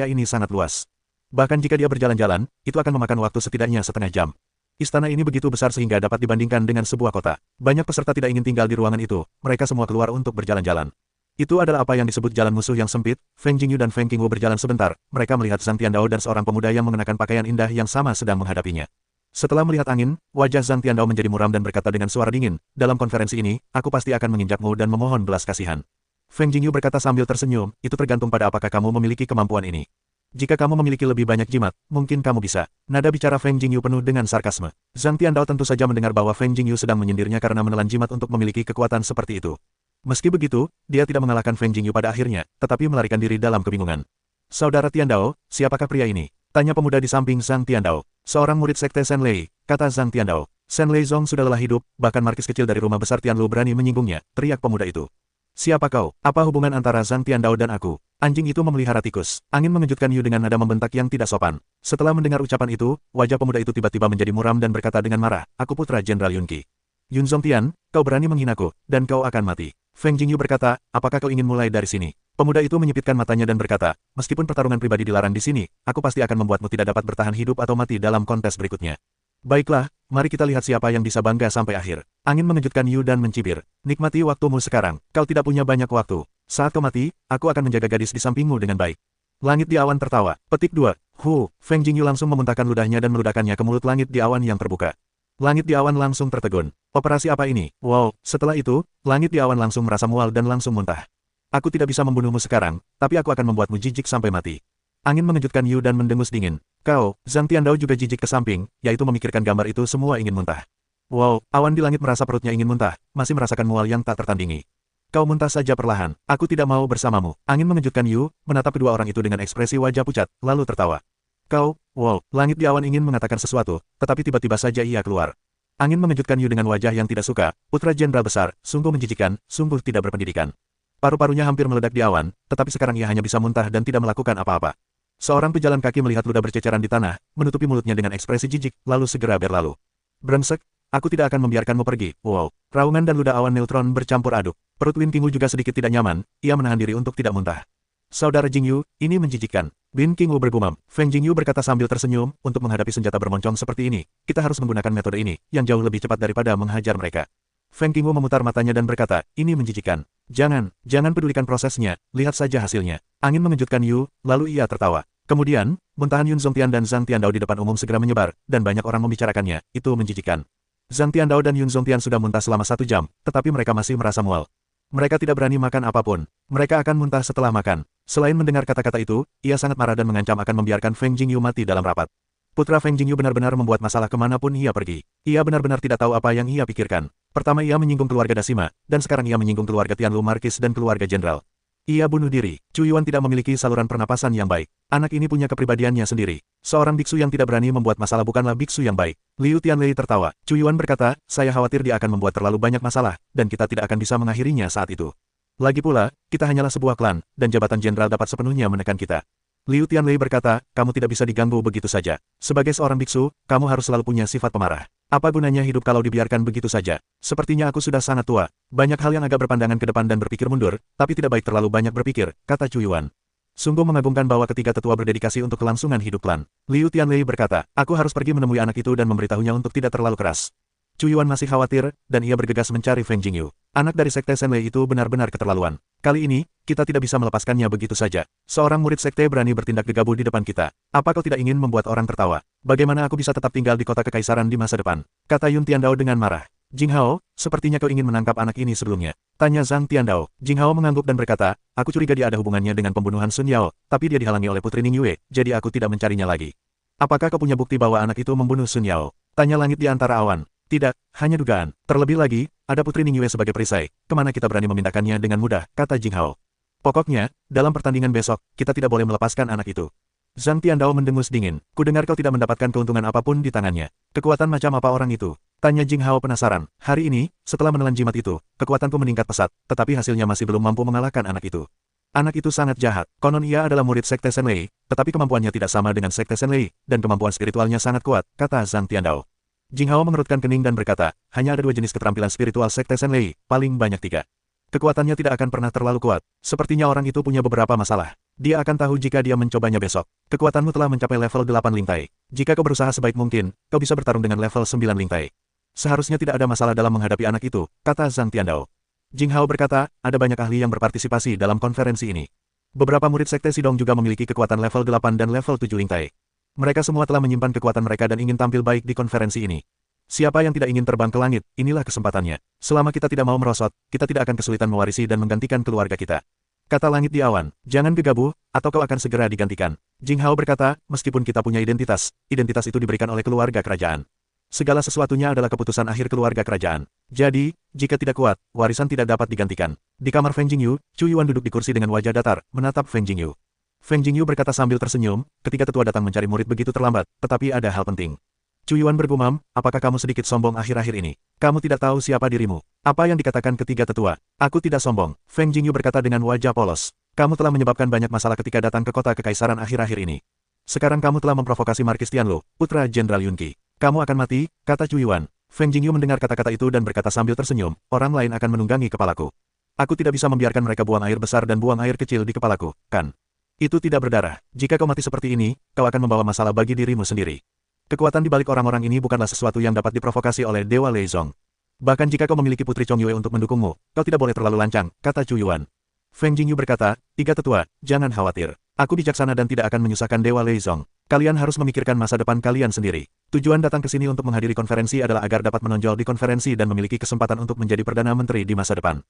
ini sangat luas. Bahkan jika dia berjalan-jalan, itu akan memakan waktu setidaknya setengah jam. Istana ini begitu besar sehingga dapat dibandingkan dengan sebuah kota. Banyak peserta tidak ingin tinggal di ruangan itu, mereka semua keluar untuk berjalan-jalan. Itu adalah apa yang disebut jalan musuh yang sempit. Feng Jingyu dan Feng Qingwu berjalan sebentar, mereka melihat Zhang Tiandao dan seorang pemuda yang mengenakan pakaian indah yang sama sedang menghadapinya. Setelah melihat angin, wajah Zhang Tiandao menjadi muram dan berkata dengan suara dingin, dalam konferensi ini, aku pasti akan menginjakmu dan memohon belas kasihan. Feng Jingyu berkata sambil tersenyum, itu tergantung pada apakah kamu memiliki kemampuan ini. Jika kamu memiliki lebih banyak jimat, mungkin kamu bisa. Nada bicara Feng Jingyu penuh dengan sarkasme. Zhang Tiandao tentu saja mendengar bahwa Feng Jingyu sedang menyindirnya karena menelan jimat untuk memiliki kekuatan seperti itu. Meski begitu, dia tidak mengalahkan Feng Jingyu pada akhirnya, tetapi melarikan diri dalam kebingungan. Saudara Tiandao, siapakah pria ini? Tanya pemuda di samping Zhang Tiandao. Seorang murid sekte Shenlei, kata Zhang Tiandao. Shenlei Zong sudah lelah hidup, bahkan markis kecil dari rumah besar Tianlu berani menyinggungnya, teriak pemuda itu. Siapa kau? Apa hubungan antara Zhang Tiandao dan aku? Anjing itu memelihara tikus. Angin mengejutkan Yu dengan nada membentak yang tidak sopan. Setelah mendengar ucapan itu, wajah pemuda itu tiba-tiba menjadi muram dan berkata dengan marah, aku putra Jenderal Yunqi. Yun Zongtian, kau berani menghinaku, dan kau akan mati. Feng Jingyu berkata, apakah kau ingin mulai dari sini? Pemuda itu menyipitkan matanya dan berkata, meskipun pertarungan pribadi dilarang di sini, aku pasti akan membuatmu tidak dapat bertahan hidup atau mati dalam kontes berikutnya. Baiklah, mari kita lihat siapa yang bisa bangga sampai akhir. Angin mengejutkan Yu dan mencibir. Nikmati waktumu sekarang, kau tidak punya banyak waktu. Saat kau mati, aku akan menjaga gadis di sampingmu dengan baik. Langit di awan tertawa. Petik 2. Feng Jingyu langsung memuntahkan ludahnya dan meledakkannya ke mulut langit di awan yang terbuka. Langit di awan langsung tertegun. Operasi apa ini? Wow, setelah itu, langit di awan langsung merasa mual dan langsung muntah. Aku tidak bisa membunuhmu sekarang, tapi aku akan membuatmu jijik sampai mati. Angin mengejutkan Yu dan mendengus dingin. Kau, Zhang Tiandao juga jijik ke samping, yaitu memikirkan gambar itu semua ingin muntah. Wow, awan di langit merasa perutnya ingin muntah, masih merasakan mual yang tak tertandingi. Kau muntah saja perlahan, aku tidak mau bersamamu. Angin mengejutkan Yu, menatap kedua orang itu dengan ekspresi wajah pucat, lalu tertawa. Kau, langit di awan ingin mengatakan sesuatu, tetapi tiba-tiba saja ia keluar. Angin mengejutkan Yu dengan wajah yang tidak suka, putra jenderal besar, sungguh menjijikan, sungguh tidak berpendidikan. Paru-parunya hampir meledak di awan, tetapi sekarang ia hanya bisa muntah dan tidak melakukan apa-apa. Seorang pejalan kaki melihat ludah berceceran di tanah, menutupi mulutnya dengan ekspresi jijik, lalu segera berlalu. Brengsek, aku tidak akan membiarkanmu pergi. Raungan dan ludah awan neutron bercampur aduk. Perut Win Qingwu juga sedikit tidak nyaman, ia menahan diri untuk tidak muntah. Saudara Jingyu, ini menjijikkan. Win Qingwu bergumam. Feng Jingyu berkata sambil tersenyum, untuk menghadapi senjata bermoncong seperti ini, kita harus menggunakan metode ini, yang jauh lebih cepat daripada menghajar mereka. Feng Qingwu memutar matanya dan berkata, ini menjijikkan. Jangan pedulikan prosesnya, lihat saja hasilnya. Angin mengejutkan Yu, lalu ia tertawa. Kemudian, muntahan Yun Zongtian dan Zhang Tiandao di depan umum segera menyebar, dan banyak orang membicarakannya, itu menjijikkan. Zhang Tiandao dan Yun Zongtian sudah muntah selama 1 jam, tetapi mereka masih merasa mual. Mereka tidak berani makan apapun. Mereka akan muntah setelah makan. Selain mendengar kata-kata itu, ia sangat marah dan mengancam akan membiarkan Feng Jingyu mati dalam rapat. Putra Feng Jingyu benar-benar membuat masalah kemanapun ia pergi. Ia benar-benar tidak tahu apa yang ia pikirkan. Pertama ia menyinggung keluarga Dasima, dan sekarang ia menyinggung keluarga Tianlu Markis dan keluarga jenderal. Ia bunuh diri. Chu Yuan tidak memiliki saluran pernapasan yang baik. Anak ini punya kepribadiannya sendiri. Seorang biksu yang tidak berani membuat masalah bukanlah biksu yang baik. Liu Tianlei tertawa. Chu Yuan berkata, saya khawatir dia akan membuat terlalu banyak masalah, dan kita tidak akan bisa mengakhirinya saat itu. Lagi pula, kita hanyalah sebuah klan, dan jabatan jenderal dapat sepenuhnya menekan kita. Liu Tianlei berkata, kamu tidak bisa diganggu begitu saja. Sebagai seorang biksu, kamu harus selalu punya sifat pemarah. Apa gunanya hidup kalau dibiarkan begitu saja? Sepertinya aku sudah sangat tua. Banyak hal yang agak berpandangan ke depan dan berpikir mundur, tapi tidak baik terlalu banyak berpikir, kata Chu Yuan. Sungguh mengagumkan bahwa ketiga tetua berdedikasi untuk kelangsungan hidup klan. Liu Tianlei berkata, aku harus pergi menemui anak itu dan memberitahunya untuk tidak terlalu keras. Chu Yuan masih khawatir, dan ia bergegas mencari Feng Jingyu. Anak dari Sekte Shenlei itu benar-benar keterlaluan. Kali ini, kita tidak bisa melepaskannya begitu saja. Seorang murid Sekte berani bertindak gegabah di depan kita. Apa kau tidak ingin membuat orang tertawa? Bagaimana aku bisa tetap tinggal di kota kekaisaran di masa depan? Kata Yun Tiandao dengan marah. Jinghao, sepertinya kau ingin menangkap anak ini sebelumnya. Tanya Zhang Tiandao. Jinghao mengangguk dan berkata, aku curiga dia ada hubungannya dengan pembunuhan Sun Yao, tapi dia dihalangi oleh Putri Ning Yue, jadi aku tidak mencarinya lagi. Apakah kau punya bukti bahwa anak itu membunuh Sun Yao? Tanya langit di antara awan. Tidak, hanya dugaan. Terlebih lagi, ada Putri Ning Yue sebagai perisai. Kemana kita berani memindahkannya dengan mudah, kata Jinghao. Pokoknya, dalam pertandingan besok, kita tidak boleh melepaskan anak itu. Zhang Tiandao mendengus dingin. Kudengar kau tidak mendapatkan keuntungan apapun di tangannya. Kekuatan macam apa orang itu? Tanya Jinghao penasaran. Hari ini, setelah menelan jimat itu, kekuatanku meningkat pesat, tetapi hasilnya masih belum mampu mengalahkan anak itu. Anak itu sangat jahat. Konon ia adalah murid Sekte Shenlei, tetapi kemampuannya tidak sama dengan Sekte Shenlei, dan kemampuan spiritualnya sangat kuat, kata Zhang Tiandao. Jinghao mengerutkan kening dan berkata, hanya ada 2 jenis keterampilan spiritual Sekte Shenlei, paling banyak 3. Kekuatannya tidak akan pernah terlalu kuat. Sepertinya orang itu punya beberapa masalah. Dia akan tahu jika dia mencobanya besok. Kekuatanmu telah mencapai level 8 lintai. Jika kau berusaha sebaik mungkin, kau bisa bertarung dengan level 9 lintai. Seharusnya tidak ada masalah dalam menghadapi anak itu, kata Zhang Tiandao. Jinghao berkata, ada banyak ahli yang berpartisipasi dalam konferensi ini. Beberapa murid Sekte Sidong juga memiliki kekuatan level 8 dan level 7 lintai. Mereka semua telah menyimpan kekuatan mereka dan ingin tampil baik di konferensi ini. Siapa yang tidak ingin terbang ke langit, inilah kesempatannya. Selama kita tidak mau merosot, kita tidak akan kesulitan mewarisi dan menggantikan keluarga kita. Kata langit di awan, jangan gegabah, atau kau akan segera digantikan. Jinghao berkata, meskipun kita punya identitas itu diberikan oleh keluarga kerajaan. Segala sesuatunya adalah keputusan akhir keluarga kerajaan. Jadi, jika tidak kuat, warisan tidak dapat digantikan. Di kamar Feng Jingyu, Chu Yuan duduk di kursi dengan wajah datar, menatap Feng Jingyu. Feng Jingyu berkata sambil tersenyum, ketika tetua datang mencari murid begitu terlambat, tetapi ada hal penting. Chu Yuan bergumam, apakah kamu sedikit sombong akhir-akhir ini? Kamu tidak tahu siapa dirimu. Apa yang dikatakan ketiga tetua? Aku tidak sombong. Feng Jingyu berkata dengan wajah polos. Kamu telah menyebabkan banyak masalah ketika datang ke kota kekaisaran akhir-akhir ini. Sekarang kamu telah memprovokasi Markis Tianlu, putra Jenderal Yunqi. Kamu akan mati, kata Chu Yuan. Feng Jingyu mendengar kata-kata itu dan berkata sambil tersenyum, orang lain akan menunggangi kepalaku. Aku tidak bisa membiarkan mereka buang air besar dan buang air kecil di kepalaku, kan? Itu tidak berdarah. Jika kau mati seperti ini, kau akan membawa masalah bagi dirimu sendiri. Kekuatan di balik orang-orang ini bukanlah sesuatu yang dapat diprovokasi oleh Dewa Leizong. Bahkan jika kau memiliki Putri Chong Yue untuk mendukungmu, kau tidak boleh terlalu lancang, kata Chu Yuan. Feng Jingyu berkata, tiga tetua, jangan khawatir. Aku bijaksana dan tidak akan menyusahkan Dewa Leizong. Kalian harus memikirkan masa depan kalian sendiri. Tujuan datang ke sini untuk menghadiri konferensi adalah agar dapat menonjol di konferensi dan memiliki kesempatan untuk menjadi Perdana Menteri di masa depan.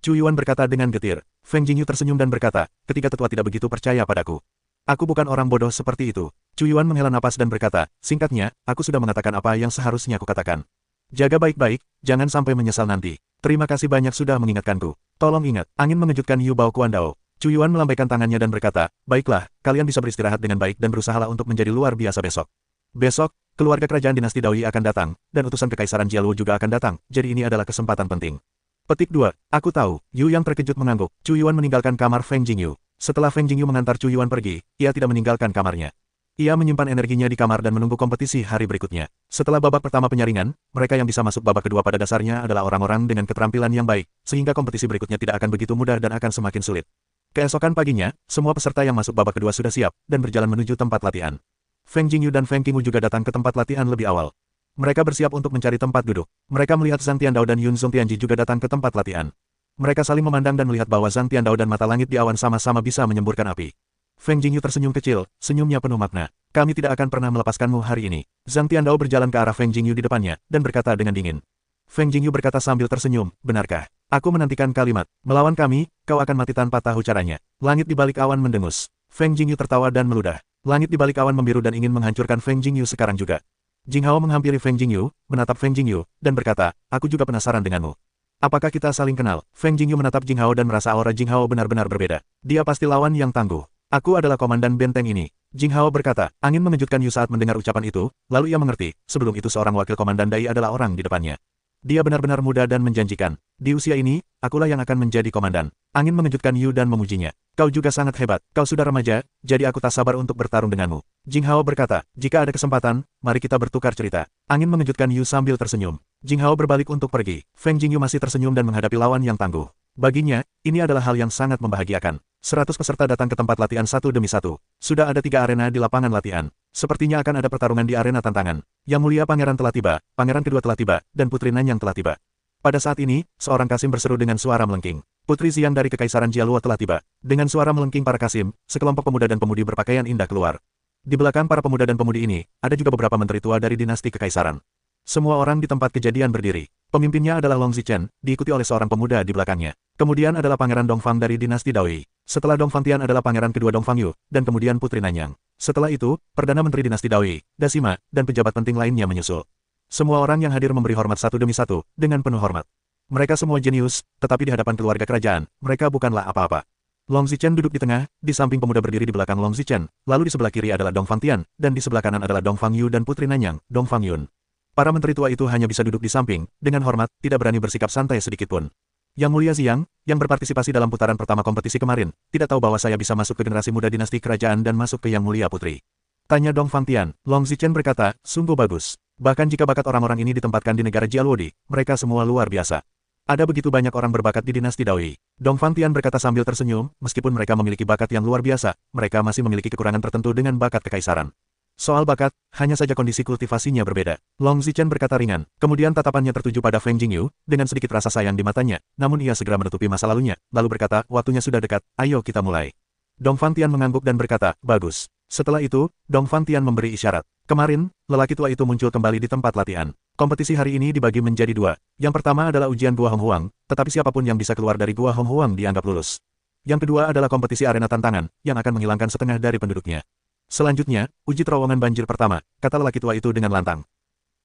Chu Yuan berkata dengan getir. Feng Jingyu tersenyum dan berkata, ketiga tetua tidak begitu percaya padaku. Aku bukan orang bodoh seperti itu. Chu Yuan menghela napas dan berkata, singkatnya, aku sudah mengatakan apa yang seharusnya aku katakan. Jaga baik-baik, jangan sampai menyesal nanti. Terima kasih banyak sudah mengingatkanku. Tolong ingat, angin mengejutkan Yu Bao Kuandao. Chu Yuan melambaikan tangannya dan berkata, baiklah, kalian bisa beristirahat dengan baik dan berusahalah untuk menjadi luar biasa besok. Besok, keluarga kerajaan dinasti Daoi akan datang, dan utusan kekaisaran Jialuo juga akan datang, jadi ini adalah kesempatan penting. Petik 2. Aku tahu, Yu yang terkejut mengangguk. Chu Yuan meninggalkan kamar Feng Jingyu. Setelah Feng Jingyu mengantar Chu Yuan pergi, ia tidak meninggalkan kamarnya. Ia menyimpan energinya di kamar dan menunggu kompetisi hari berikutnya. Setelah babak pertama penyaringan, mereka yang bisa masuk babak kedua pada dasarnya adalah orang-orang dengan keterampilan yang baik, sehingga kompetisi berikutnya tidak akan begitu mudah dan akan semakin sulit. Keesokan paginya, semua peserta yang masuk babak kedua sudah siap, dan berjalan menuju tempat latihan. Feng Jingyu dan Feng Qingwu juga datang ke tempat latihan lebih awal. Mereka bersiap untuk mencari tempat duduk. Mereka melihat Zhang Tiandao dan Yun Zong Tianji juga datang ke tempat latihan. Mereka saling memandang dan melihat bahwa Zhang Tiandao dan mata langit di awan sama-sama bisa menyemburkan api. Feng Jingyu tersenyum kecil, senyumnya penuh makna. Kami tidak akan pernah melepaskanmu hari ini. Zhang Tiandao berjalan ke arah Feng Jingyu di depannya, dan berkata dengan dingin. Feng Jingyu berkata sambil tersenyum, benarkah? Aku menantikan kalimat, melawan kami, kau akan mati tanpa tahu caranya. Langit di balik awan mendengus. Feng Jingyu tertawa dan meludah. Langit di balik awan membiru dan ingin menghancurkan Feng Jingyu sekarang juga. Jinghao menghampiri Feng Jingyu, menatap Feng Jingyu, dan berkata, aku juga penasaran denganmu. Apakah kita saling kenal? Feng Jingyu menatap Jinghao dan merasa aura Jinghao benar-benar berbeda. Dia pasti lawan yang tangguh. Aku adalah komandan benteng ini. Jinghao berkata, angin mengejutkan Yu saat mendengar ucapan itu, lalu ia mengerti, sebelum itu seorang wakil komandan Dai adalah orang di depannya. Dia benar-benar muda dan menjanjikan. Di usia ini, akulah yang akan menjadi komandan. Angin mengejutkan Yu dan memujinya. Kau juga sangat hebat, kau sudah remaja, jadi aku tak sabar untuk bertarung denganmu. Jinghao berkata, jika ada kesempatan, mari kita bertukar cerita. Angin mengejutkan Yu sambil tersenyum. Jinghao berbalik untuk pergi. Feng Jingyu masih tersenyum dan menghadapi lawan yang tangguh. Baginya, ini adalah hal yang sangat membahagiakan. 100 peserta datang ke tempat latihan satu demi satu. Sudah ada 3 arena di lapangan latihan. Sepertinya akan ada pertarungan di arena tantangan. Yang Mulia Pangeran telah tiba, Pangeran kedua telah tiba, dan Putri Nanyang telah tiba. Pada saat ini, seorang Kasim berseru dengan suara melengking. Putri Xiang dari Kekaisaran Jialuo telah tiba. Dengan suara melengking para Kasim, sekelompok pemuda dan pemudi berpakaian indah keluar. Di belakang para pemuda dan pemudi ini, ada juga beberapa menteri tua dari dinasti Kekaisaran. Semua orang di tempat kejadian berdiri. Pemimpinnya adalah Long Zichen, diikuti oleh seorang pemuda di belakangnya. Kemudian adalah Pangeran Dongfang dari dinasti Daoi. Setelah Dongfang Tian adalah Pangeran kedua Dongfang Yu, dan kemudian Putri Nanyang. Setelah itu, Perdana Menteri dinasti Daoi, Dasima, dan pejabat penting lainnya menyusul. Semua orang yang hadir memberi hormat satu demi satu, dengan penuh hormat. Mereka semua jenius, tetapi di hadapan keluarga kerajaan, mereka bukanlah apa-apa. Long Zichen duduk di tengah, di samping pemuda berdiri di belakang Long Zichen, lalu di sebelah kiri adalah Dongfang Tian, dan di sebelah kanan adalah Dongfang Yu dan Putri Nanyang, Dongfang Yun. Para menteri tua itu hanya bisa duduk di samping, dengan hormat, tidak berani bersikap santai sedikitpun. Yang Mulia Xiang, yang berpartisipasi dalam putaran pertama kompetisi kemarin, tidak tahu bahwa saya bisa masuk ke generasi muda dinasti kerajaan dan masuk ke Yang Mulia Putri. Tanya Dongfang Tian. Long Zichen berkata, sungguh bagus. Bahkan jika bakat orang-orang ini ditempatkan di negara Jialuodi, mereka semua luar biasa. Ada begitu banyak orang berbakat di dinasti Daoi. Dongfang Tian berkata sambil tersenyum, meskipun mereka memiliki bakat yang luar biasa, mereka masih memiliki kekurangan tertentu dengan bakat kekaisaran. Soal bakat, hanya saja kondisi kultivasinya berbeda. Long Zichen berkata ringan, kemudian tatapannya tertuju pada Feng Jingyu, dengan sedikit rasa sayang di matanya, namun ia segera menutupi masa lalunya, lalu berkata, waktunya sudah dekat, ayo kita mulai. Dongfang Tian mengangguk dan berkata, bagus. Setelah itu, Dongfang Tian memberi isyarat. Kemarin, lelaki tua itu muncul kembali di tempat latihan. Kompetisi hari ini dibagi menjadi 2. Yang pertama adalah ujian Gua Hong Huang, tetapi siapapun yang bisa keluar dari Gua Hong Huang dianggap lulus. Yang kedua adalah kompetisi arena tantangan, yang akan menghilangkan setengah dari penduduknya. Selanjutnya, uji terowongan banjir pertama, kata lelaki tua itu dengan lantang.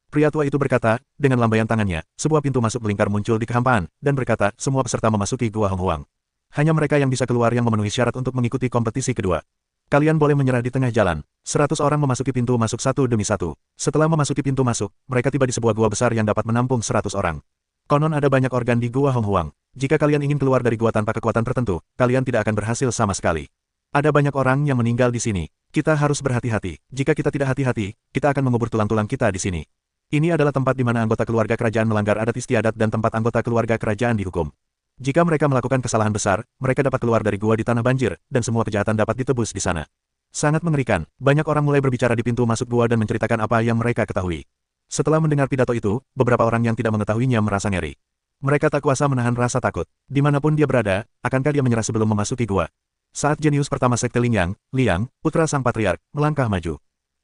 Pria tua itu berkata, dengan lambaian tangannya, sebuah pintu masuk melingkar muncul di kehampaan, dan berkata, semua peserta memasuki Gua Hong Huang. Hanya mereka yang bisa keluar yang memenuhi syarat untuk mengikuti kompetisi kedua. Kalian boleh menyerah di tengah jalan. 100 orang memasuki pintu masuk satu demi satu. Setelah memasuki pintu masuk, mereka tiba di sebuah gua besar yang dapat menampung 100 orang. Konon ada banyak organ di Gua Hong Huang. Jika kalian ingin keluar dari gua tanpa kekuatan tertentu, kalian tidak akan berhasil sama sekali. Ada banyak orang yang meninggal di sini. Kita harus berhati-hati. Jika kita tidak hati-hati, kita akan mengubur tulang-tulang kita di sini. Ini adalah tempat di mana anggota keluarga kerajaan melanggar adat istiadat dan tempat anggota keluarga kerajaan dihukum. Jika mereka melakukan kesalahan besar, mereka dapat keluar dari gua di tanah banjir, dan semua kejahatan dapat ditebus di sana. Sangat mengerikan. Banyak orang mulai berbicara di pintu masuk gua dan menceritakan apa yang mereka ketahui. Setelah mendengar pidato itu, beberapa orang yang tidak mengetahuinya merasa ngeri. Mereka tak kuasa menahan rasa takut. Dimanapun dia berada, akankah dia menyerah sebelum memasuki gua? Saat jenius pertama sekte Liang, putra sang patriark, melangkah maju.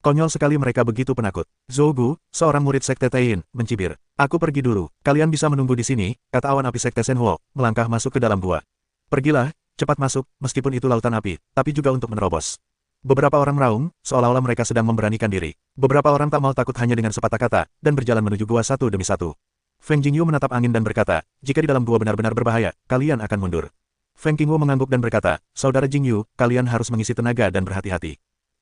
Konyol sekali mereka begitu penakut. Zhou Gu, seorang murid sekte Taiyin, mencibir. Aku pergi dulu. Kalian bisa menunggu di sini, kata awan api sekte Shenhuo, melangkah masuk ke dalam gua. Pergilah, cepat masuk, meskipun itu lautan api, tapi juga untuk menerobos. Beberapa orang meraung, seolah-olah mereka sedang memberanikan diri. Beberapa orang tak mau takut hanya dengan sepatah kata, dan berjalan menuju gua satu demi satu. Feng Jingyu menatap angin dan berkata, jika di dalam gua benar-benar berbahaya, kalian akan mundur. Feng Qingwu mengangguk dan berkata, saudara Jingyu, kalian harus mengisi tenaga dan berhati-hati.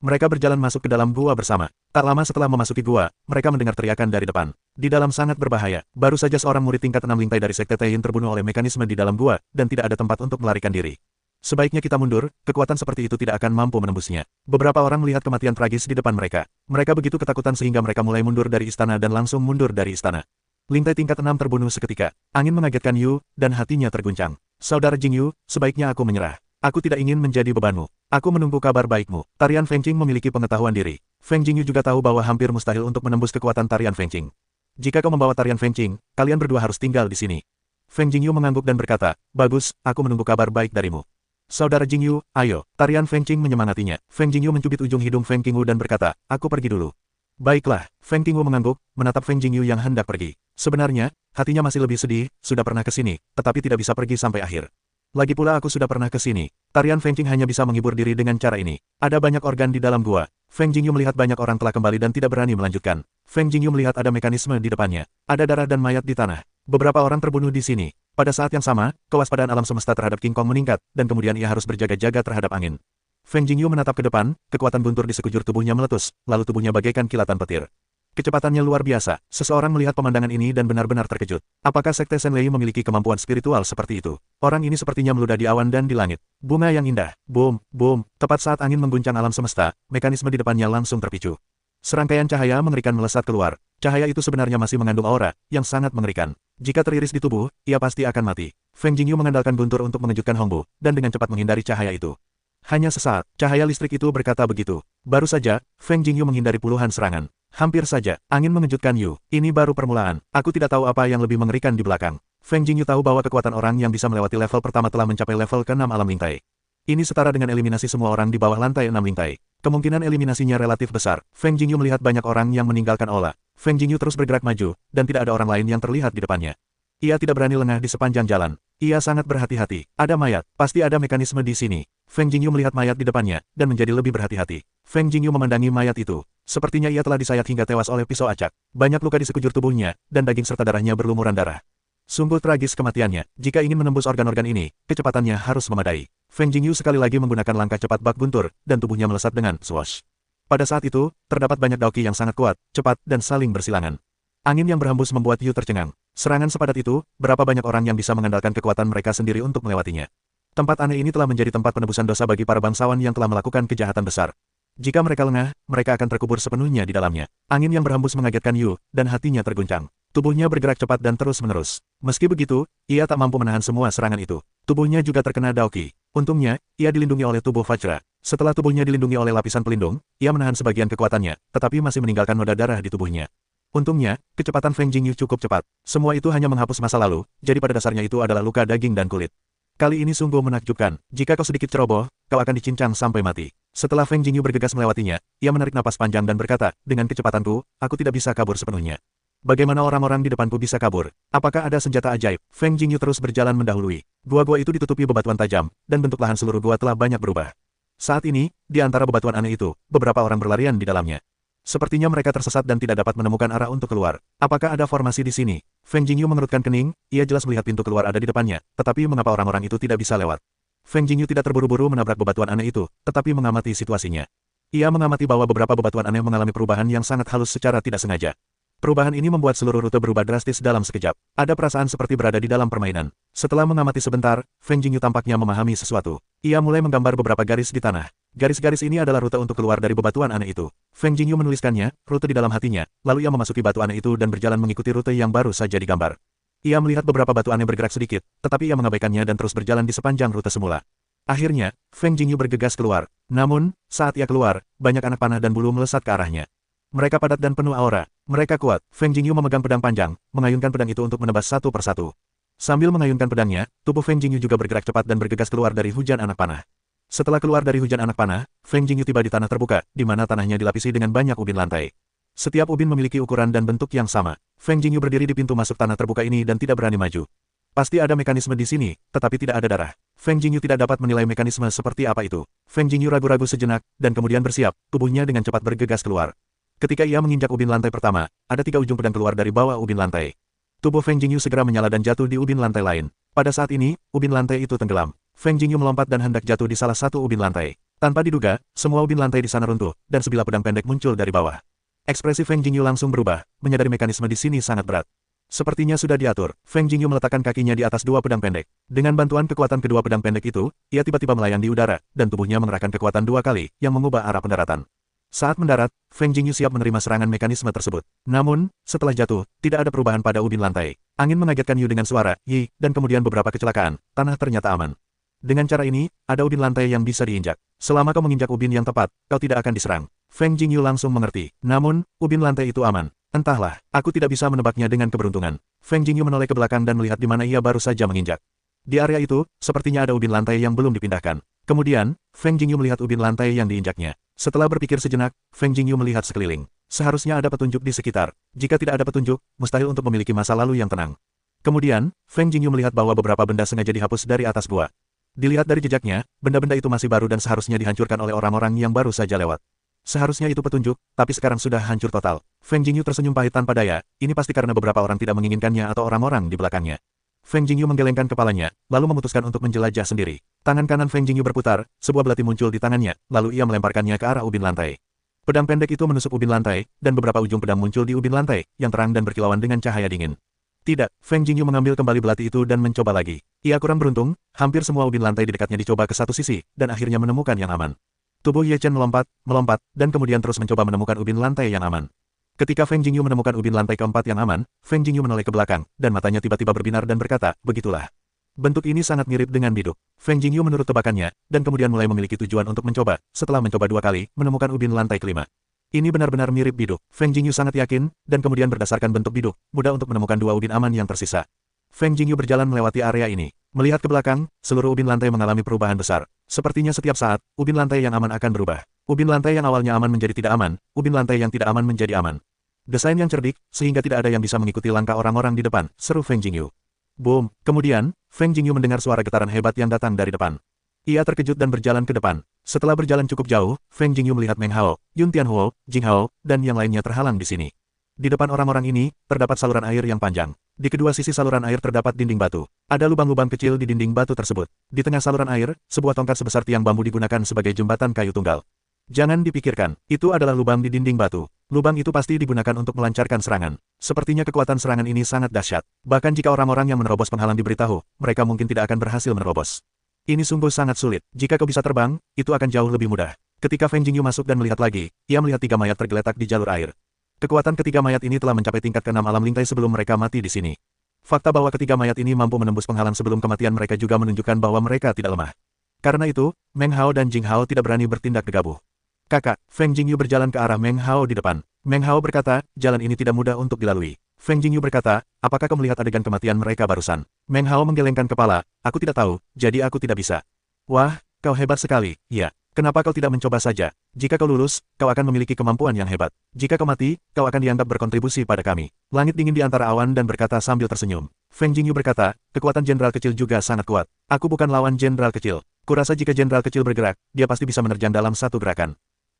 Mereka berjalan masuk ke dalam gua bersama. Tak lama setelah memasuki gua, mereka mendengar teriakan dari depan. Di dalam sangat berbahaya. Baru saja seorang murid tingkat 6 Lingtai dari sekte Taiyin terbunuh oleh mekanisme di dalam gua, dan tidak ada tempat untuk melarikan diri. Sebaiknya kita mundur, kekuatan seperti itu tidak akan mampu menembusnya. Beberapa orang melihat kematian tragis di depan mereka. Mereka begitu ketakutan sehingga mereka mulai mundur dari istana dan langsung mundur dari istana. Lingtai tingkat 6 terbunuh seketika. Angin mengagetkan Yu, dan hatinya terguncang. Saudara Jingyu, sebaiknya aku menyerah. Aku tidak ingin menjadi bebanmu. Aku menunggu kabar baikmu. Tarian Feng Qing memiliki pengetahuan diri. Feng Jingyu juga tahu bahwa hampir mustahil untuk menembus kekuatan tarian Feng Qing. Jika kau membawa tarian Feng Qing, kalian berdua harus tinggal di sini. Feng Jingyu mengangguk dan berkata, bagus, aku menunggu kabar baik darimu. Saudara Jingyu, ayo. Tarian Feng Qing menyemangatinya. Feng Jingyu mencubit ujung hidung Feng Qingwu dan berkata, aku pergi dulu. Baiklah, Feng Qingwu mengangguk, menatap Feng Jingyu yang hendak pergi. Sebenarnya, hatinya masih lebih sedih, sudah pernah ke sini, tetapi tidak bisa pergi sampai akhir. Lagi pula aku sudah pernah ke sini. Tarian Feng Qing hanya bisa menghibur diri dengan cara ini. Ada banyak organ di dalam gua. Feng Jingyu melihat banyak orang telah kembali dan tidak berani melanjutkan. Feng Jingyu melihat ada mekanisme di depannya. Ada darah dan mayat di tanah. Beberapa orang terbunuh di sini. Pada saat yang sama, kewaspadaan alam semesta terhadap King Kong meningkat, dan kemudian ia harus berjaga-jaga terhadap angin. Feng Jingyu menatap ke depan, kekuatan guntur di sekujur tubuhnya meletus, lalu tubuhnya bagaikan kilatan petir. Kecepatannya luar biasa. Seseorang melihat pemandangan ini dan benar-benar terkejut. Apakah sekte Shenlei memiliki kemampuan spiritual seperti itu? Orang ini sepertinya meludah di awan dan di langit. Bunga yang indah. Boom, boom. Tepat saat angin mengguncang alam semesta, mekanisme di depannya langsung terpicu. Serangkaian cahaya mengerikan melesat keluar. Cahaya itu sebenarnya masih mengandung aura, yang sangat mengerikan. Jika teriris di tubuh, ia pasti akan mati. Feng Jingyu mengandalkan guntur untuk mengejutkan Hongbu, dan dengan cepat menghindari cahaya itu. Hanya sesaat, cahaya listrik itu berkata begitu. Baru saja, Feng Jingyu menghindari puluhan serangan. Hampir saja, angin mengejutkan Yu. Ini baru permulaan. Aku tidak tahu apa yang lebih mengerikan di belakang. Feng Jingyu tahu bahwa kekuatan orang yang bisa melewati level pertama telah mencapai level ke-6 alam lingtai. Ini setara dengan eliminasi semua orang di bawah lantai 6 lingtai. Kemungkinan eliminasinya relatif besar. Feng Jingyu melihat banyak orang yang meninggalkan aula. Feng Jingyu terus bergerak maju, dan tidak ada orang lain yang terlihat di depannya. Ia tidak berani lengah di sepanjang jalan. Ia sangat berhati-hati. Ada mayat, pasti ada mekanisme di sini. Feng Jingyu melihat mayat di depannya, dan menjadi lebih berhati-hati. Feng Jingyu memandangi mayat itu. Sepertinya ia telah disayat hingga tewas oleh pisau acak. Banyak luka di sekujur tubuhnya, dan daging serta darahnya berlumuran darah. Sungguh tragis kematiannya. Jika ingin menembus organ-organ ini, kecepatannya harus memadai. Feng Jingyu sekali lagi menggunakan langkah cepat bak guntur, dan tubuhnya melesat dengan swoosh. Pada saat itu, terdapat banyak daoki yang sangat kuat, cepat, dan saling bersilangan. Angin yang berhembus membuat Yu tercengang. Serangan sepadat itu, berapa banyak orang yang bisa mengandalkan kekuatan mereka sendiri untuk melewatinya. Tempat aneh ini telah menjadi tempat penebusan dosa bagi para bangsawan yang telah melakukan kejahatan besar. Jika mereka lengah, mereka akan terkubur sepenuhnya di dalamnya. Angin yang berhembus mengagetkan Yu, dan hatinya terguncang. Tubuhnya bergerak cepat dan terus-menerus. Meski begitu, ia tak mampu menahan semua serangan itu. Tubuhnya juga terkena daoki. Untungnya, ia dilindungi oleh tubuh Vajra. Setelah tubuhnya dilindungi oleh lapisan pelindung, ia menahan sebagian kekuatannya, tetapi masih meninggalkan noda darah di tubuhnya. Untungnya, kecepatan Feng Jingyu cukup cepat. Semua itu hanya menghapus masa lalu, jadi pada dasarnya itu adalah luka daging dan kulit. Kali ini sungguh menakjubkan. Jika kau sedikit ceroboh, kau akan dicincang sampai mati. Setelah Feng Jingyu bergegas melewatinya, ia menarik napas panjang dan berkata, dengan kecepatanku, aku tidak bisa kabur sepenuhnya. Bagaimana orang-orang di depanku bisa kabur? Apakah ada senjata ajaib? Feng Jingyu terus berjalan mendahului. Gua-gua itu ditutupi bebatuan tajam, dan bentuk lahan seluruh gua telah banyak berubah. Saat ini, di antara bebatuan aneh itu, beberapa orang berlarian di dalamnya. Sepertinya mereka tersesat dan tidak dapat menemukan arah untuk keluar. Apakah ada formasi di sini? Feng Jingyu mengerutkan kening, ia jelas melihat pintu keluar ada di depannya, tetapi mengapa orang-orang itu tidak bisa lewat? Feng Jingyu tidak terburu-buru menabrak bebatuan aneh itu, tetapi mengamati situasinya. Ia mengamati bahwa beberapa bebatuan aneh mengalami perubahan yang sangat halus secara tidak sengaja. Perubahan ini membuat seluruh rute berubah drastis dalam sekejap. Ada perasaan seperti berada di dalam permainan. Setelah mengamati sebentar, Feng Jingyu tampaknya memahami sesuatu. Ia mulai menggambar beberapa garis di tanah. Garis-garis ini adalah rute untuk keluar dari bebatuan aneh itu. Feng Jingyu menuliskannya, rute di dalam hatinya, lalu ia memasuki batu aneh itu dan berjalan mengikuti rute yang baru saja digambar. Ia melihat beberapa batu aneh bergerak sedikit, tetapi ia mengabaikannya dan terus berjalan di sepanjang rute semula. Akhirnya, Feng Jingyu bergegas keluar. Namun, saat ia keluar, banyak anak panah dan bulu melesat ke arahnya. Mereka padat dan penuh aura. Mereka kuat. Feng Jingyu memegang pedang panjang, mengayunkan pedang itu untuk menebas satu persatu. Sambil mengayunkan pedangnya, tubuh Feng Jingyu juga bergerak cepat dan bergegas keluar dari hujan anak panah. Setelah keluar dari hujan anak panah, Feng Jingyu tiba di tanah terbuka, di mana tanahnya dilapisi dengan banyak ubin lantai. Setiap ubin memiliki ukuran dan bentuk yang sama. Feng Jingyu berdiri di pintu masuk tanah terbuka ini dan tidak berani maju. Pasti ada mekanisme di sini, tetapi tidak ada darah. Feng Jingyu tidak dapat menilai mekanisme seperti apa itu. Feng Jingyu ragu-ragu sejenak, dan kemudian bersiap, tubuhnya dengan cepat bergegas keluar. Ketika ia menginjak ubin lantai pertama, ada 3 ujung pedang keluar dari bawah ubin lantai. Tubuh Feng Jingyu segera menyala dan jatuh di ubin lantai lain. Pada saat ini, ubin lantai itu tenggelam. Feng Jingyu melompat dan hendak jatuh di salah satu ubin lantai. Tanpa diduga, semua ubin lantai di sana runtuh, dan sebilah pedang pendek muncul dari bawah. Ekspresi Feng Jingyu langsung berubah, menyadari mekanisme di sini sangat berat. Sepertinya sudah diatur, Feng Jingyu meletakkan kakinya di atas 2 pedang pendek. Dengan bantuan kekuatan kedua pedang pendek itu, ia tiba-tiba melayang di udara, dan tubuhnya mengerahkan kekuatan 2 kali, yang mengubah arah pendaratan. Saat mendarat, Feng Jingyu siap menerima serangan mekanisme tersebut. Namun, setelah jatuh, tidak ada perubahan pada ubin lantai. Angin mengagetkan Yu dengan suara, "Yi," dan kemudian beberapa kecelakaan. Tanah ternyata aman. Dengan cara ini, ada ubin lantai yang bisa diinjak. Selama kau menginjak ubin yang tepat, kau tidak akan diserang. Feng Jingyu langsung mengerti. Namun, ubin lantai itu aman. Entahlah, aku tidak bisa menebaknya dengan keberuntungan. Feng Jingyu menoleh ke belakang dan melihat di mana ia baru saja menginjak. Di area itu, sepertinya ada ubin lantai yang belum dipindahkan. Kemudian, Feng Jingyu melihat ubin lantai yang diinjaknya. Setelah berpikir sejenak, Feng Jingyu melihat sekeliling. Seharusnya ada petunjuk di sekitar. Jika tidak ada petunjuk, mustahil untuk memiliki masa lalu yang tenang. Kemudian, Feng Jingyu melihat bahwa beberapa benda sengaja dihapus dari atas gua. Dilihat dari jejaknya, benda-benda itu masih baru dan seharusnya dihancurkan oleh orang-orang yang baru saja lewat. Seharusnya itu petunjuk, tapi sekarang sudah hancur total. Feng Jingyu tersenyum pahit tanpa daya, ini pasti karena beberapa orang tidak menginginkannya atau orang-orang di belakangnya. Feng Jingyu menggelengkan kepalanya, lalu memutuskan untuk menjelajah sendiri. Tangan kanan Feng Jingyu berputar, sebuah belati muncul di tangannya, lalu ia melemparkannya ke arah ubin lantai. Pedang pendek itu menusuk ubin lantai, dan beberapa ujung pedang muncul di ubin lantai, yang terang dan berkilauan dengan cahaya dingin. Tidak, Feng Jingyu mengambil kembali belati itu dan mencoba lagi. Ia kurang beruntung, hampir semua ubin lantai di dekatnya dicoba ke satu sisi, dan akhirnya menemukan yang aman. Tubuh Ye Chen melompat, dan kemudian terus mencoba menemukan ubin lantai yang aman. Ketika Feng Jingyu menemukan ubin lantai keempat yang aman, Feng Jingyu menoleh ke belakang, dan matanya tiba-tiba berbinar dan berkata, begitulah. Bentuk ini sangat mirip dengan biduk. Feng Jingyu menurut tebakannya, dan kemudian mulai memiliki tujuan untuk mencoba. Setelah mencoba 2 kali, menemukan ubin lantai kelima. Ini benar-benar mirip biduk. Feng Jingyu sangat yakin, dan kemudian berdasarkan bentuk biduk, mudah untuk menemukan 2 ubin aman yang tersisa. Feng Jingyu berjalan melewati area ini. Melihat ke belakang, seluruh ubin lantai mengalami perubahan besar. Sepertinya setiap saat, ubin lantai yang aman akan berubah. Ubin lantai yang awalnya aman menjadi tidak aman, ubin lantai yang tidak aman menjadi aman. Desain yang cerdik, sehingga tidak ada yang bisa mengikuti langkah orang-orang di depan, seru Feng Jingyu. Boom! Kemudian, Feng Jingyu mendengar suara getaran hebat yang datang dari depan. Ia terkejut dan berjalan ke depan. Setelah berjalan cukup jauh, Feng Jingyu melihat Meng Hao, Yun Tianhuo, Jing Hao, dan yang lainnya terhalang di sini. Di depan orang-orang ini, terdapat saluran air yang panjang. Di kedua sisi saluran air terdapat dinding batu. Ada lubang-lubang kecil di dinding batu tersebut. Di tengah saluran air, sebuah tongkat sebesar tiang bambu digunakan sebagai jembatan kayu tunggal. Jangan dipikirkan, itu adalah lubang di dinding batu. Lubang itu pasti digunakan untuk melancarkan serangan. Sepertinya kekuatan serangan ini sangat dahsyat. Bahkan jika orang-orang yang menerobos penghalang diberitahu, mereka mungkin tidak akan berhasil menerobos. Ini sungguh sangat sulit. Jika kau bisa terbang, itu akan jauh lebih mudah. Ketika Feng Jingyu masuk dan melihat lagi, ia melihat 3 mayat tergeletak di jalur air. Kekuatan ketiga mayat ini telah mencapai tingkat ke-6 alam lingkai sebelum mereka mati di sini. Fakta bahwa ketiga mayat ini mampu menembus penghalang sebelum kematian mereka juga menunjukkan bahwa mereka tidak lemah. Karena itu, Meng Hao dan Jing Hao tidak berani bertindak gegabah. Kakak, Feng Jingyu berjalan ke arah Meng Hao di depan. Meng Hao berkata, jalan ini tidak mudah untuk dilalui. Feng Jingyu berkata, apakah kau melihat adegan kematian mereka barusan? Meng Hao menggelengkan kepala, aku tidak tahu, jadi aku tidak bisa. Wah, kau hebat sekali, ya. Kenapa kau tidak mencoba saja? Jika kau lulus, kau akan memiliki kemampuan yang hebat. Jika kau mati, kau akan dianggap berkontribusi pada kami. Langit dingin di antara awan dan berkata sambil tersenyum. Feng Jingyu berkata, kekuatan jenderal kecil juga sangat kuat. Aku bukan lawan jenderal kecil. Kurasa jika jenderal kecil bergerak, dia pasti bisa menerjang dalam satu gerakan.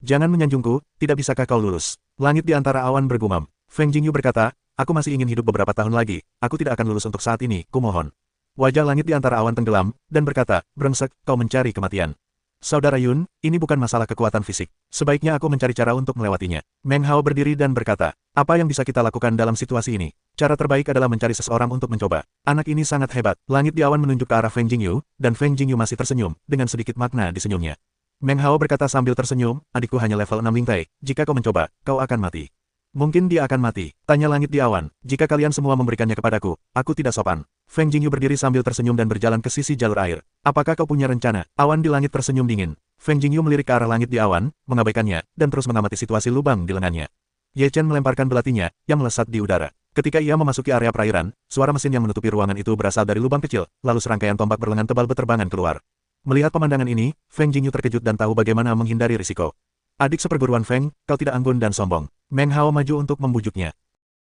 Jangan menyanjungku, tidak bisakah kau lulus? Langit di antara awan bergumam. Feng Jingyu berkata, aku masih ingin hidup beberapa tahun lagi, aku tidak akan lulus untuk saat ini, kumohon. Wajah langit di antara awan tenggelam, dan berkata, brengsek, kau mencari kematian. Saudara Yun, ini bukan masalah kekuatan fisik. Sebaiknya aku mencari cara untuk melewatinya. Meng Hao berdiri dan berkata, apa yang bisa kita lakukan dalam situasi ini? Cara terbaik adalah mencari seseorang untuk mencoba. Anak ini sangat hebat. Langit di awan menunjuk ke arah Feng Jingyu, dan Feng Jingyu masih tersenyum, dengan sedikit makna di senyumnya. Meng Hao berkata sambil tersenyum, adikku hanya level 6 lingkai, jika kau mencoba, kau akan mati. Mungkin dia akan mati, tanya langit di awan, jika kalian semua memberikannya kepadaku, aku tidak sopan. Feng Jingyu berdiri sambil tersenyum dan berjalan ke sisi jalur air. Apakah kau punya rencana? Awan di langit tersenyum dingin. Feng Jingyu melirik ke arah langit di awan, mengabaikannya, dan terus mengamati situasi lubang di lengannya. Ye Chen melemparkan belatinya, yang melesat di udara. Ketika ia memasuki area perairan, suara mesin yang menutupi ruangan itu berasal dari lubang kecil, lalu serangkaian tombak berlengan tebal berterbangan keluar. Melihat pemandangan ini, Feng Jingyu terkejut dan tahu bagaimana menghindari risiko. Adik seperguruan Feng, kau tidak anggun dan sombong. Meng Hao maju untuk membujuknya.